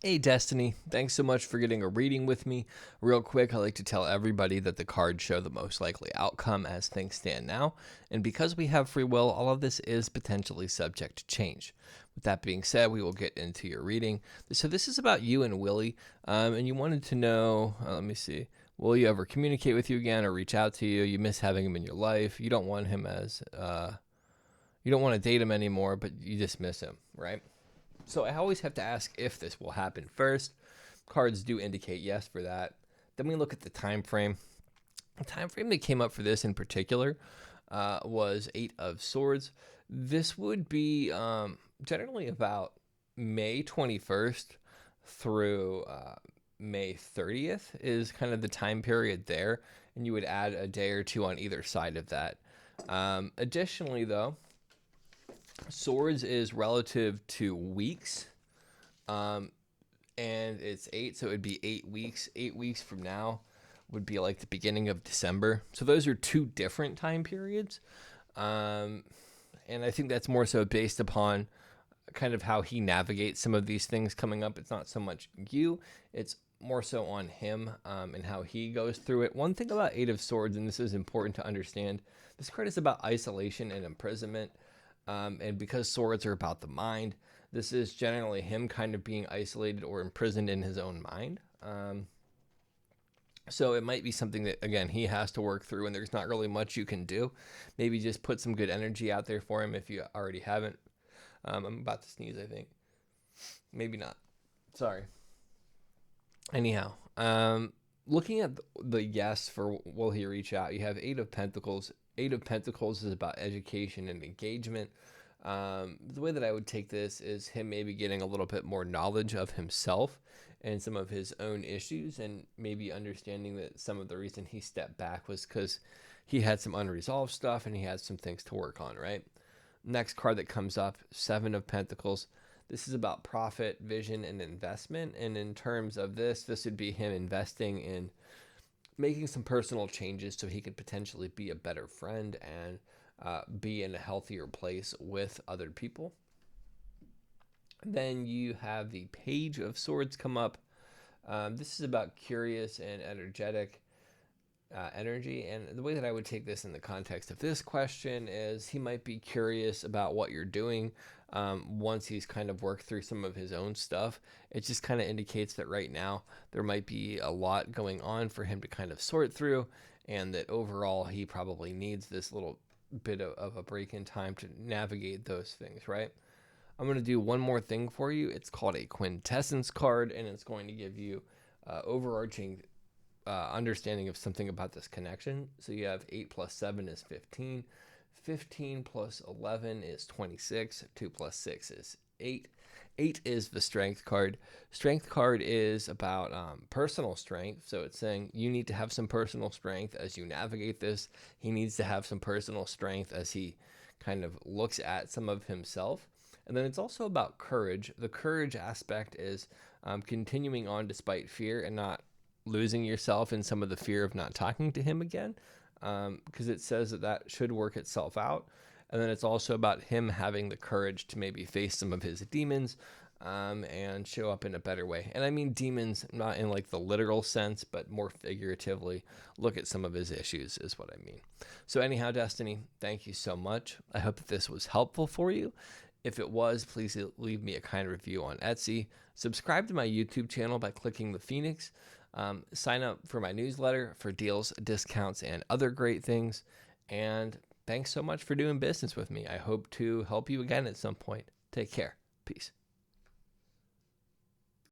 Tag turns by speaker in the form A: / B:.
A: Hey Destiny, thanks so much for getting a reading with me. Real quick, I like to tell everybody that the cards show the most likely outcome as things stand now, and because we have free will, all of this is potentially subject to change. With that being said, we will get into your reading. So this is about you and Willie, and you wanted to know, let me see, will you ever communicate with you again or reach out to you? You miss having him in your life. You don't want him you don't want to date him anymore, but you just miss him, right? So I always have to ask if this will happen first. Cards do indicate yes for that. Then we look at the time frame. The time frame that came up for this in particular was Eight of Swords. This would be generally about May 21st through May 30th is kind of the time period there, and you would add a day or two on either side of that. Additionally, though, Swords is relative to weeks, and it's 8, so it would be 8 weeks. 8 weeks from now would be like the beginning of December. So those are two different time periods, and I think that's more so based upon kind of how he navigates some of these things coming up. It's not so much you, it's more so on him and how he goes through it. One thing about Eight of Swords, and this is important to understand, this card is about isolation and imprisonment. And because swords are about the mind, this is generally him kind of being isolated or imprisoned in his own mind. So it might be something that, again, he has to work through, and there's not really much you can do. Maybe just put some good energy out there for him if you already haven't. I'm about to sneeze, I think. Maybe not. Sorry. Anyhow, looking at the yes for will he reach out, you have Eight of Pentacles. Eight of Pentacles is about education and engagement. The way that I would take this is him maybe getting a little bit more knowledge of himself and some of his own issues, and maybe understanding that some of the reason he stepped back was because he had some unresolved stuff and he had some things to work on, right? Next card that comes up, Seven of Pentacles. This is about profit, vision, and investment. And in terms of this would be him investing in making some personal changes so he could potentially be a better friend and be in a healthier place with other people. Then you have the Page of Swords come up. This is about curious and energetic energy. And the way that I would take this in the context of this question is he might be curious about what you're doing once he's kind of worked through some of his own stuff. It just kind of indicates that right now there might be a lot going on for him to kind of sort through, and that overall he probably needs this little bit of a break in time to navigate those things, right? I'm going to do one more thing for you. It's called a quintessence card, and it's going to give you overarching understanding of something about this connection. So you have 8 plus 7 is 15. 15 plus 11 is 26. 2 plus 6 is 8. 8 is the strength card. Strength card is about personal strength. So it's saying you need to have some personal strength as you navigate this. He needs to have some personal strength as he kind of looks at some of himself. And then it's also about courage. The courage aspect is continuing on despite fear and not losing yourself in some of the fear of not talking to him again, because it says that should work itself out. And then it's also about him having the courage to maybe face some of his demons and show up in a better way. And I mean demons not in like the literal sense, but more figuratively look at some of his issues is what I mean. So anyhow, Destiny, thank you so much. I hope that this was helpful for you. If it was, please leave me a kind review on Etsy. Subscribe to my YouTube channel by clicking the Phoenix. Sign up for my newsletter for deals, discounts, and other great things. And thanks so much for doing business with me. I hope to help you again at some point. Take care. Peace.